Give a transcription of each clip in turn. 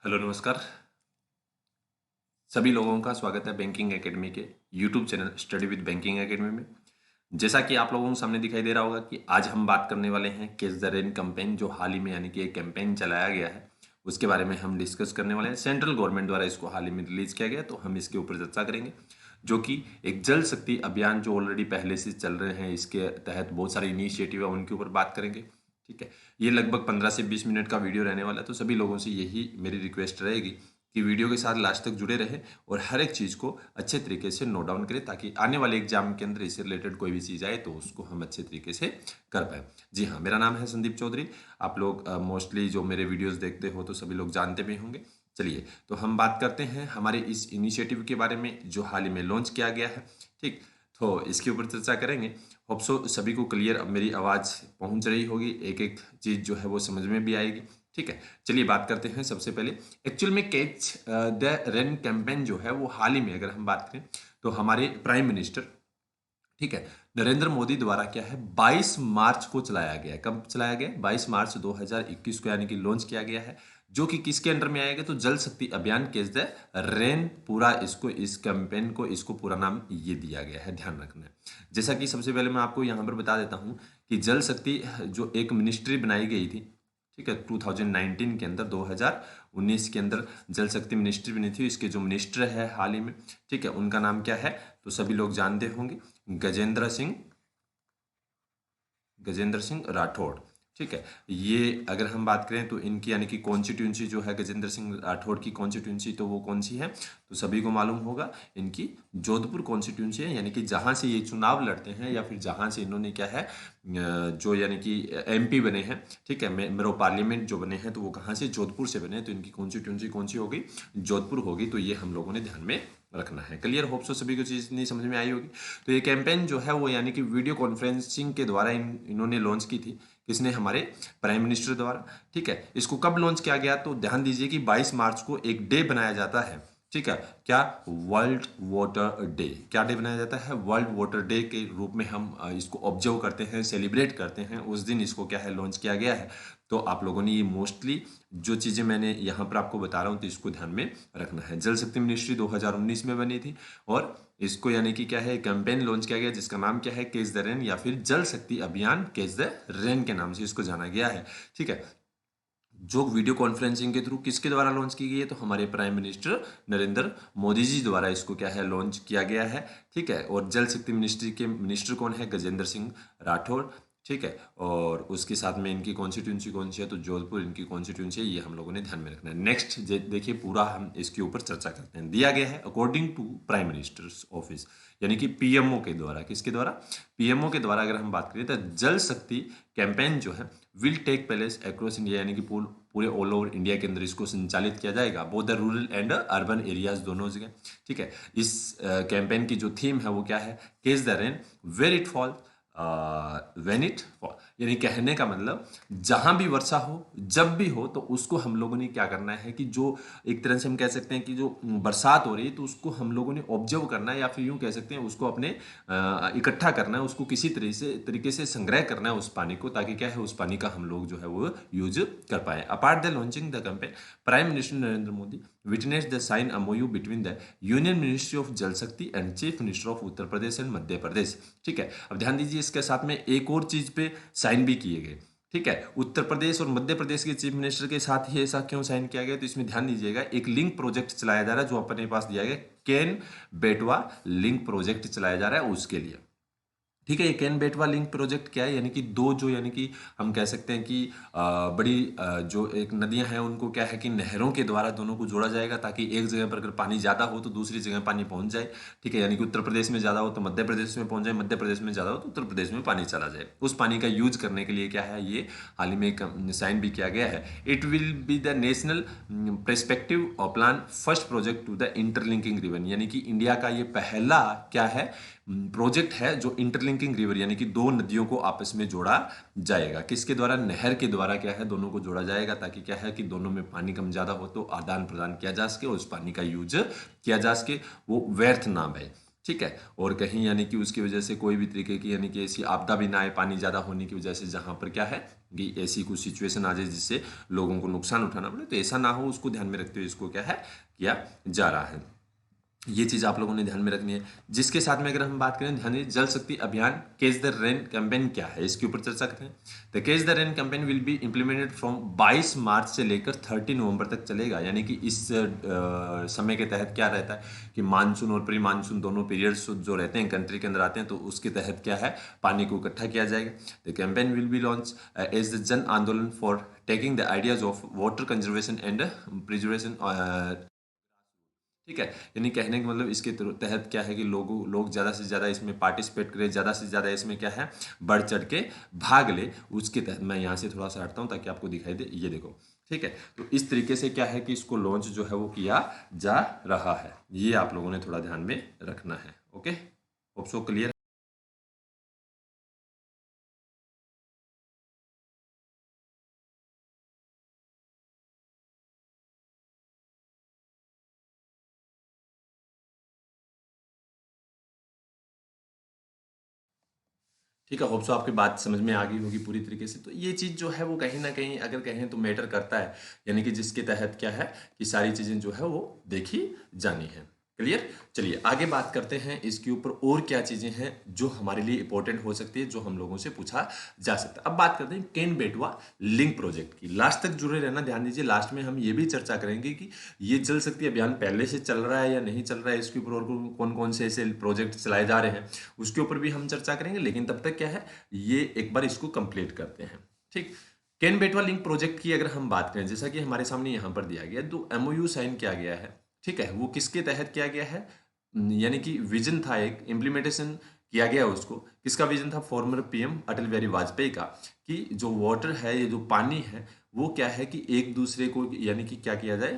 Hello नमस्कार। सभी लोगों का स्वागत है बैंकिंग एकेडमी के YouTube channel study with banking academy में। जैसा कि आप लोगों को सामने दिखाई दे रहा होगा कि आज हम बात करने वाले हैं कैच द रेन कैंपेन, जो हाल ही में यानी कि एक कैंपेन चलाया गया है, उसके बारे में हम डिस्कस करने वाले हैं। सेंट्रल गवर्नमेंट द्वारा इसको हाल ही में रिलीज किया गया, तो हम इसके ऊपर चर्चा करेंगे। जो कि एक जल शक्ति अभियान जो ऑलरेडी पहले से चल रहे हैं, इसके तहत बहुत सारे इनिशिएटिव है, उनके ऊपर बात करेंगे। ठीक है, ये लगभग 15 से 20 मिनट का वीडियो रहने वाला है, तो सभी लोगों से यही मेरी रिक्वेस्ट रहेगी कि वीडियो के साथ लास्ट तक जुड़े रहे और हर एक चीज़ को अच्छे तरीके से नोट डाउन करें, ताकि आने वाले एग्जाम के अंदर इससे रिलेटेड कोई भी चीज़ आए तो उसको हम अच्छे तरीके से कर पाए। जी हाँ, मेरा नाम है संदीप चौधरी। आप लोग मोस्टली जो मेरे वीडियोस देखते हो तो सभी लोग जानते भी होंगे। चलिए, तो हम बात करते हैं हमारे इस इनिशिएटिव के बारे में जो हाल ही में लॉन्च किया गया है। ठीक, तो इसके ऊपर चर्चा करेंगे। होप सो सभी को क्लियर अब मेरी आवाज़ पहुंच रही होगी, एक एक चीज़ जो है वो समझ में भी आएगी। ठीक है, चलिए बात करते हैं। सबसे पहले एक्चुअल में कैच द रेन कैंपेन जो है वो हाल ही में अगर हम बात करें तो हमारे प्राइम मिनिस्टर, ठीक है, नरेंद्र मोदी द्वारा क्या है 22 मार्च को चलाया गया है। कब चलाया गया? 22 मार्च 2021 को यानी कि लॉन्च किया गया है, जो कि किसके अंडर में आएगा? तो जल शक्ति अभियान कैच द रेन, पूरा इसको, इस कैंपेन को, इसको पूरा नाम ये दिया गया है, ध्यान रखना है। जैसा कि सबसे पहले मैं आपको यहाँ पर बता देता हूँ कि जल शक्ति जो एक मिनिस्ट्री बनाई गई थी, ठीक है, 2019 के अंदर, 2019 के अंदर जल शक्ति मिनिस्ट्री बनी थी। इसके जो मिनिस्टर है हाल ही में, ठीक है, उनका नाम क्या है तो सभी लोग जानते होंगे, गजेंद्र सिंह राठौड़। ठीक है, ये अगर हम बात करें तो इनकी यानी कि कॉन्स्टिट्यूंसी जो है गजेंद्र सिंह राठौड़ की कॉन्स्टिट्यूंसी, तो वो कौन सी है तो सभी को मालूम होगा, इनकी जोधपुर कॉन्स्टिट्यूंसी है। यानी कि जहां से ये चुनाव लड़ते हैं या फिर जहां से इन्होंने क्या है जो यानी कि एमपी बने हैं, ठीक है, मेंबर ऑफ पार्लियामेंट जो बने हैं, तो वो कहाँ से? जोधपुर से बने हैं। तो इनकी कॉन्स्टिट्यूंसी कौन सी होगी? जोधपुर होगी। तो ये हम लोगों ने ध्यान में रखना है। क्लियर? होप सो सभी को चीज़ नहीं समझ में आई होगी। तो ये कैंपेन जो है वो यानी कि वीडियो कॉन्फ्रेंसिंग के द्वारा इन्होंने लॉन्च की थी। किसने? हमारे प्राइम मिनिस्टर द्वारा। ठीक है, इसको कब लॉन्च किया गया? तो ध्यान दीजिए कि 22 मार्च को एक डे बनाया जाता है। ठीक है, क्या? World water day. क्या डे बनाया जाता है? वर्ल्ड वाटर डे के रूप में हम इसको ऑब्जर्व करते हैं, सेलिब्रेट करते हैं। उस दिन इसको क्या है लॉन्च किया गया है। तो आप लोगों ने ये मोस्टली जो चीज़ें मैंने यहाँ पर आपको बता रहा हूँ तो इसको ध्यान में रखना है। जल शक्ति मिनिस्ट्री 2019 में बनी थी और इसको यानी कि क्या है कैंपेन लॉन्च किया गया, जिसका नाम क्या है? कैच द रेन, या फिर जल शक्ति अभियान कैच द रेन के नाम से इसको जाना गया है। ठीक है, जो वीडियो कॉन्फ्रेंसिंग के थ्रू किसके द्वारा लॉन्च की गई है? तो हमारे प्राइम मिनिस्टर नरेंद्र मोदी जी द्वारा इसको क्या है लॉन्च किया गया है। ठीक है, और जल शक्ति मिनिस्ट्री के मिनिस्टर कौन है? गजेंद्र सिंह राठौड़। ठीक है, और उसके साथ में इनकी कॉन्स्टिट्यूंसी कौन सी है? तो जोधपुर इनकी कॉन्स्टिट्यूंसी है। ये हम लोगों ने ध्यान में रखना है। नेक्स्ट देखिए, पूरा हम इसके ऊपर चर्चा करते हैं। दिया गया है according to prime minister's office, यानी कि पीएमओ के द्वारा। किसके द्वारा? पीएमओ के द्वारा अगर हम बात करें तो जल शक्ति कैंपेन जो है will take place across India, यानी कि पूरे ऑल ओवर इंडिया के अंदर इसको संचालित किया जाएगा, both the rural and urban areas, दोनों जगह। ठीक है, इस कैंपेन की जो थीम है वो क्या है? Catch the rain where it fall when it fall, यानी कहने का मतलब जहां भी वर्षा हो, जब भी हो, तो उसको हम लोगों ने क्या करना है कि जो एक तरह से हम कह सकते हैं कि जो बरसात हो रही है तो उसको हम लोगों ने ऑब्जर्व करना है, या फिर यूं कह सकते हैं उसको अपने इकट्ठा करना है, उसको किसी तरीके से संग्रह करना है उस पानी को, ताकि क्या है उस पानी का हम लोग जो है वो यूज कर पाए। Apart the launching the campaign, prime minister Narendra Modi witness the sign MOU between the union ministry of Jal Shakti and chief minister of Uttar Pradesh and Madhya Pradesh. ठीक है, अब ध्यान दीजिए, इसके साथ में एक और चीज पे साइन भी किए गए। ठीक है, उत्तर प्रदेश और मध्य प्रदेश के चीफ मिनिस्टर के साथ ही ऐसा क्यों साइन किया गया? तो इसमें ध्यान दीजिएगा, एक लिंक प्रोजेक्ट चलाया जा रहा है जो अपने पास दिया गया, केन बेटवा लिंक प्रोजेक्ट चलाया जा रहा है उसके लिए। ठीक है, ये केन बेटवा लिंक प्रोजेक्ट क्या है? यानी कि दो जो यानी कि हम कह सकते हैं कि बड़ी जो एक नदियां हैं उनको क्या है कि नहरों के द्वारा दोनों को जोड़ा जाएगा, ताकि एक जगह पर अगर पानी ज़्यादा हो तो दूसरी जगह पानी पहुंच जाए। ठीक है, यानी कि उत्तर प्रदेश में ज़्यादा हो तो मध्य प्रदेश में पहुंच जाए, मध्य प्रदेश में ज़्यादा हो तो उत्तर प्रदेश में पानी चला जाए। उस पानी का यूज करने के लिए क्या है ये हाल ही में साइन भी किया गया है। It will be the national perspective plan first project to the interlinking river, यानी कि इंडिया का ये पहला क्या है प्रोजेक्ट है जो इंटरलिंकिंग रिवर, यानी कि दो नदियों को आपस में जोड़ा जाएगा। किसके द्वारा? नहर के द्वारा क्या है दोनों को जोड़ा जाएगा, ताकि क्या है कि दोनों में पानी कम ज्यादा हो तो आदान प्रदान किया जा सके, उस पानी का यूज किया जा सके, वो व्यर्थ ना बहे। ठीक है। और कहीं यानी कि उसकी वजह से कोई भी तरीके की यानी कि ऐसी आपदा भी ना आए पानी ज़्यादा होने की वजह से, जहाँ पर क्या है कि ऐसी कुछ सिचुएशन आ जाए जिससे लोगों को नुकसान उठाना पड़े, तो ऐसा ना हो उसको ध्यान में रखते हुए इसको क्या है किया जा रहा है। ये चीज़ आप लोगों ने ध्यान में रखनी है। जिसके साथ में अगर हम बात करें, ध्यान दीजिए, जल शक्ति अभियान कैच द रेन कैंपेन क्या है, इसके ऊपर चर्चा करते हैं। The catch the rain campaign will be implemented from 22 मार्च से लेकर 30 नवंबर तक चलेगा। यानी कि इस समय के तहत क्या रहता है कि मानसून और प्री मानसून दोनों पीरियड्स जो रहते हैं कंट्री के अंदर आते हैं, तो उसके तहत क्या है पानी को इकट्ठा किया जाएगा। The campaign will be launch as the jan andolan for taking the ideas of water conservation and preservation. ठीक है, यानी कहने का मतलब इसके तहत क्या है कि लोग ज़्यादा से ज़्यादा इसमें पार्टिसिपेट करें, ज़्यादा से ज़्यादा इसमें क्या है बढ़ चढ़ के भाग ले। उसके तहत मैं यहाँ से थोड़ा सा हटता हूँ ताकि आपको दिखाई दे, ये देखो। ठीक है, तो इस तरीके से क्या है कि इसको लॉन्च जो है वो किया जा रहा है। ये आप लोगों ने थोड़ा ध्यान में रखना है। Okay, hope so clear. ठीक है, होप सो आपकी बात समझ में आ गई होगी पूरी तरीके से। तो ये चीज़ जो है वो कहीं ना कहीं अगर कहें तो मैटर करता है, यानी कि जिसके तहत क्या है कि सारी चीज़ें जो है वो देखी जानी है। क्लियर। चलिए आगे बात करते हैं इसके ऊपर और क्या चीज़ें हैं जो हमारे लिए इंपॉर्टेंट हो सकती है, जो हम लोगों से पूछा जा सकता है। अब बात करते हैं केन बेटवा लिंक प्रोजेक्ट की। लास्ट तक जुड़े रहना, ध्यान दीजिए, लास्ट में हम ये भी चर्चा करेंगे कि ये जल शक्ति अभियान पहले से चल रहा है या नहीं चल रहा है, इसके ऊपर और कौन कौन से ऐसे प्रोजेक्ट चलाए जा रहे हैं उसके ऊपर भी हम चर्चा करेंगे। लेकिन तब तक क्या है, ये एक बार इसको कंप्लीट करते हैं। ठीक, केन बेटवा लिंक प्रोजेक्ट की अगर हम बात करें, जैसा कि हमारे सामने यहाँ पर दिया गया, तो एमओयू साइन किया गया है। ठीक है, वो किसके तहत किया गया है, यानी कि विजन था, एक इम्प्लीमेंटेशन किया गया उसको। किसका विजन था, फॉर्मर पीएम अटल बिहारी वाजपेयी का, कि जो वाटर है, ये जो पानी है, वो क्या है कि एक दूसरे को यानी कि क्या किया जाए,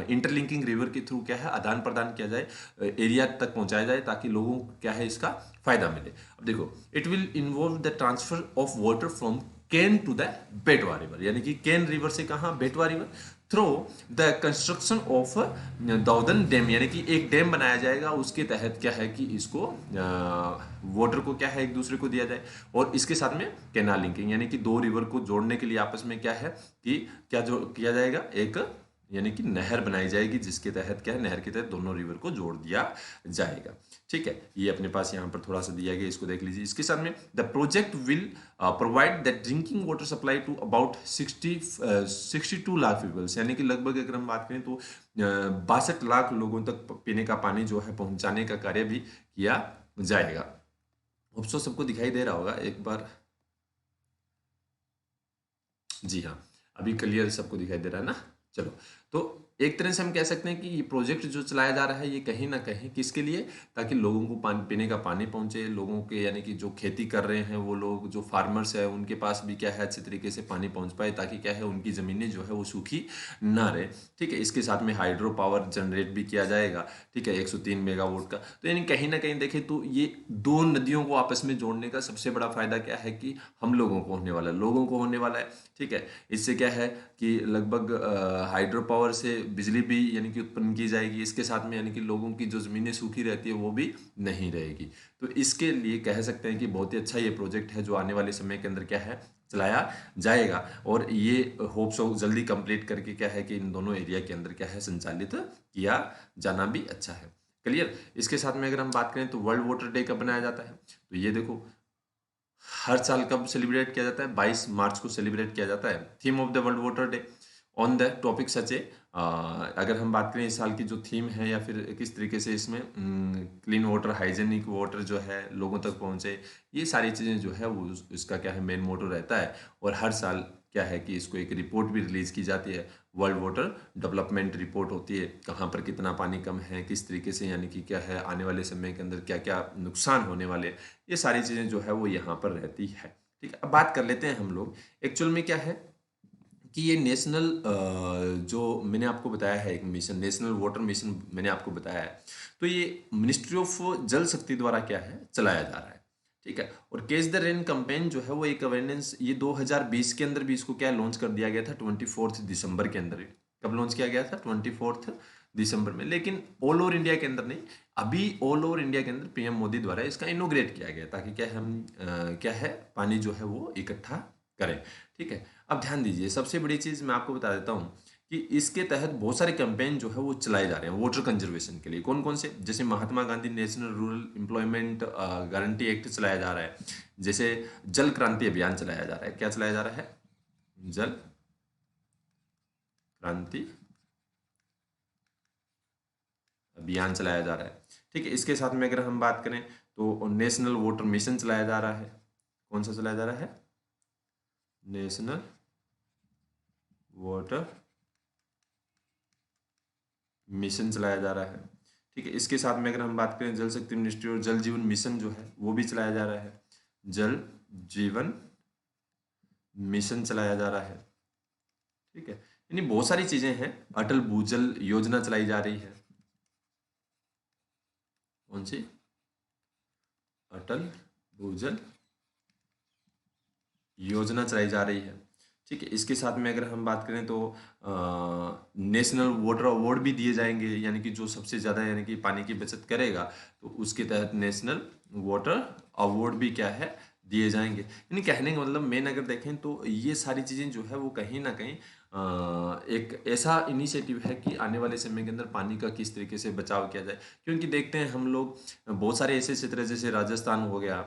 इंटरलिंकिंग रिवर के थ्रू क्या है आदान प्रदान किया जाए, एरिया तक पहुंचाया जाए, ताकि लोगों को क्या है इसका फायदा मिले। अब देखो, it will involve the transfer of water from Ken to the Betwa river, यानी कि केन रिवर से कहाँ, Betwa river, through the construction of Daudhan dam, यानी कि एक डैम बनाया जाएगा। उसके तहत क्या है कि इसको वाटर को क्या है एक दूसरे को दिया जाए। और इसके साथ में कैनाल लिंकिंग, यानी कि दो रिवर को जोड़ने के लिए आपस में क्या है कि क्या जो किया जाएगा, एक यानी कि नहर बनाई जाएगी, जिसके तहत क्या है, नहर के तहत दोनों रिवर को जोड़ दिया जाएगा। ठीक है, ये अपने पास यहाँ पर थोड़ा सा दिया गया, इसको देख लीजिए। इसके साथ में the project will provide the drinking water supply to about 62 lakh peoples, यानी कि लगभग अगर हम बात करें तो 62 लाख लोगों तक पीने का पानी जो है पहुंचाने का कार्य भी किया जाएगा। होप्सो सबको दिखाई दे रहा होगा एक बार। जी हाँ, अभी क्लियर सबको दिखाई दे रहा है ना। चलो, तो एक तरह से हम कह सकते हैं कि ये प्रोजेक्ट जो चलाया जा रहा है, ये कहीं ना कहीं किसके लिए, ताकि लोगों को पानी पीने का पानी पहुंचे, लोगों के यानी कि जो खेती कर रहे हैं वो लोग, जो फार्मर्स है, उनके पास भी क्या है अच्छे तरीके से पानी पहुंच पाए, ताकि क्या है उनकी ज़मीनें जो है वो सूखी ना रहे। ठीक है, इसके साथ में हाइड्रो पावर जनरेट भी किया जाएगा। ठीक है, 103 मेगावाट का। तो यानी कहीं ना कहीं देखें तो ये दो नदियों को आपस में जोड़ने का सबसे बड़ा फायदा क्या है कि हम लोगों को होने वाला है। ठीक है, इससे क्या है कि लगभग हाइड्रो पावर से बिजली भी यानी कि उत्पन्न की जाएगी। इसके साथ में यानी कि लोगों की जो ज़मीनें सूखी रहती है वो भी नहीं रहेगी। तो इसके लिए कह सकते हैं कि बहुत ही अच्छा ये प्रोजेक्ट है, जो आने वाले समय के अंदर क्या है चलाया जाएगा। और ये होप्स हो जल्दी कंप्लीट करके क्या है कि इन दोनों एरिया के अंदर क्या है संचालित किया जाना भी अच्छा है। क्लियर। इसके साथ में अगर हम बात करें तो वर्ल्ड वाटर डे कब बनाया जाता है, तो ये देखो हर साल कब सेलिब्रेट किया जाता है, 22 मार्च को सेलिब्रेट किया जाता है। Theme of the world water day on the topic such a, अगर हम बात करें इस साल की जो थीम है या फिर किस तरीके से इसमें क्लीन वाटर, हाइजेनिक वाटर जो है लोगों तक पहुंचे, ये सारी चीज़ें जो है वो इसका क्या है मेन मोटो रहता है। और हर साल क्या है कि इसको एक रिपोर्ट भी रिलीज की जाती है, वर्ल्ड वाटर डेवलपमेंट रिपोर्ट होती है, कहाँ पर कितना पानी कम है, किस तरीके से यानी कि क्या है आने वाले समय के अंदर क्या क्या नुकसान होने वाले, ये सारी चीज़ें जो है वो यहाँ पर रहती है। ठीक है, अब बात कर लेते हैं हम लोग एक्चुअल में क्या है कि ये नेशनल जो मैंने आपको बताया है एक मिशन, नेशनल वाटर मिशन मैंने आपको बताया है, तो ये मिनिस्ट्री ऑफ जल शक्ति द्वारा क्या है चलाया जा रहा है। ठीक है, और कैच द रेन कैंपेन जो है वो एक अवेयरनेस, ये 2020 के अंदर भी इसको क्या लॉन्च कर दिया गया था, 24 दिसंबर के अंदर। कब लॉन्च किया गया था, 24 दिसंबर में, लेकिन ऑल ओवर इंडिया के अंदर नहीं। अभी ऑल ओवर इंडिया के अंदर पीएम मोदी द्वारा इसका इनोग्रेट किया गया, ताकि क्या हम क्या है पानी जो है वो इकट्ठा करें। ठीक है, अब ध्यान दीजिए, सबसे बड़ी चीज़ मैं आपको बता देता हूँ कि इसके तहत बहुत सारे कैंपेन जो है वो चलाए जा रहे हैं वाटर कंजर्वेशन के लिए। कौन कौन से? जैसे Mahatma Gandhi national rural employment guarantee act चलाया जा रहा है, जैसे जल क्रांति अभियान चलाया जा रहा है। क्या चलाया जा रहा है? जल क्रांति अभियान चलाया जा रहा है। ठीक है, इसके साथ में अगर हम बात करें तो नेशनल वाटर मिशन चलाया जा रहा है। कौन सा चलाया जा रहा है? नेशनल वाटर मिशन चलाया जा रहा है। ठीक है, इसके साथ में अगर हम बात करें जल शक्ति मिनिस्ट्री और जल जीवन मिशन जो है वो भी चलाया जा रहा है। जल जीवन मिशन चलाया जा रहा है। ठीक है, यानी बहुत सारी चीजें हैं। अटल भूजल योजना चलाई जा रही है। कौन सी? अटल भूजल योजना चलाई जा रही है। ठीक है, इसके साथ में अगर हम बात करें तो नेशनल वाटर अवार्ड भी दिए जाएंगे, यानी कि जो सबसे ज़्यादा यानी कि पानी की बचत करेगा तो उसके तहत नेशनल वाटर अवार्ड भी क्या है दिए जाएंगे। यानी कहने का मतलब मेन अगर देखें तो ये सारी चीज़ें जो है वो कहीं ना कहीं एक ऐसा इनिशिएटिव है कि आने वाले समय के अंदर पानी का किस तरीके से बचाव किया जाए। क्योंकि देखते हैं हम लोग बहुत सारे ऐसे क्षेत्र जैसे राजस्थान हो गया,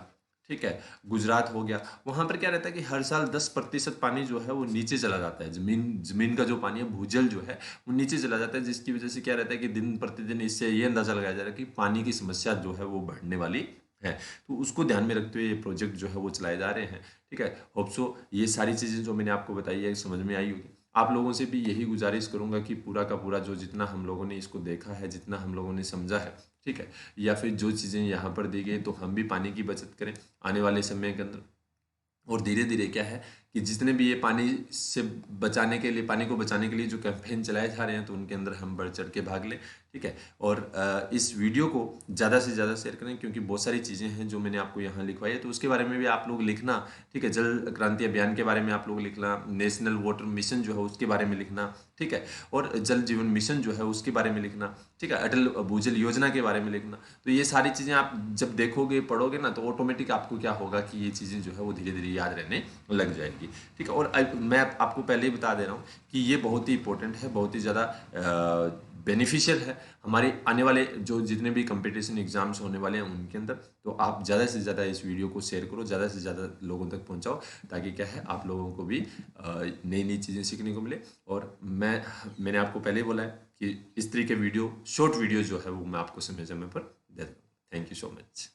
ठीक है, गुजरात हो गया, वहां पर क्या रहता है कि हर साल 10% पानी जो है वो नीचे चला जाता है। जमीन का जो पानी है, भूजल जो है वो नीचे चला जाता है, जिसकी वजह से क्या रहता है कि दिन प्रतिदिन इससे ये अंदाजा लगाया जा रहा है कि पानी की समस्या जो है वो बढ़ने वाली है। तो उसको ध्यान में रखते हुए ये प्रोजेक्ट जो है वो चलाए जा रहे हैं। ठीक है, होप सो ये सारी चीज़ें जो मैंने आपको बताई है समझ में आई होगी। आप लोगों से भी यही गुजारिश करूंगा कि पूरा का पूरा जो जितना हम लोगों ने इसको देखा है, जितना हम लोगों ने समझा है, ठीक है, या फिर जो चीज़ें यहाँ पर दी गई, तो हम भी पानी की बचत करें आने वाले समय के अंदर। और धीरे धीरे क्या है कि जितने भी ये पानी से बचाने के लिए, पानी को बचाने के लिए जो कैंपेन चलाए जा रहे हैं, तो उनके अंदर हम बढ़ चढ़ के भाग लें। ठीक है, और इस वीडियो को ज़्यादा से ज़्यादा शेयर करें, क्योंकि बहुत सारी चीज़ें हैं जो मैंने आपको यहाँ लिखवाई है, तो उसके बारे में भी आप लोग लिखना। ठीक है, जल क्रांति अभियान के बारे में आप लोग लिखना, नेशनल वाटर मिशन जो है उसके बारे में लिखना, ठीक है, और जल जीवन मिशन जो है उसके बारे में लिखना, ठीक है, अटल भूजल योजना के बारे में लिखना। तो ये सारी चीज़ें आप जब देखोगे, पढ़ोगे ना, तो ऑटोमेटिक आपको क्या होगा कि ये चीज़ें जो है वो धीरे धीरे याद रहने लग जाएगी। ठीक है, और मैं आपको पहले ही बता दे रहा हूँ कि ये बहुत ही इंपॉर्टेंट है, बहुत ही ज़्यादा बेनिफिशियल है हमारे आने वाले जो जितने भी कंपटीशन एग्जाम्स होने वाले हैं उनके अंदर। तो आप ज़्यादा से ज़्यादा इस वीडियो को शेयर करो, ज़्यादा से ज़्यादा लोगों तक पहुंचाओ, ताकि क्या है आप लोगों को भी नई नई चीज़ें सीखने को मिले। और मैंने आपको पहले ही बोला है कि इस तरह के वीडियो, शॉर्ट वीडियो जो है वो मैं आपको समय समय पर देता हूँ। Thank you so much.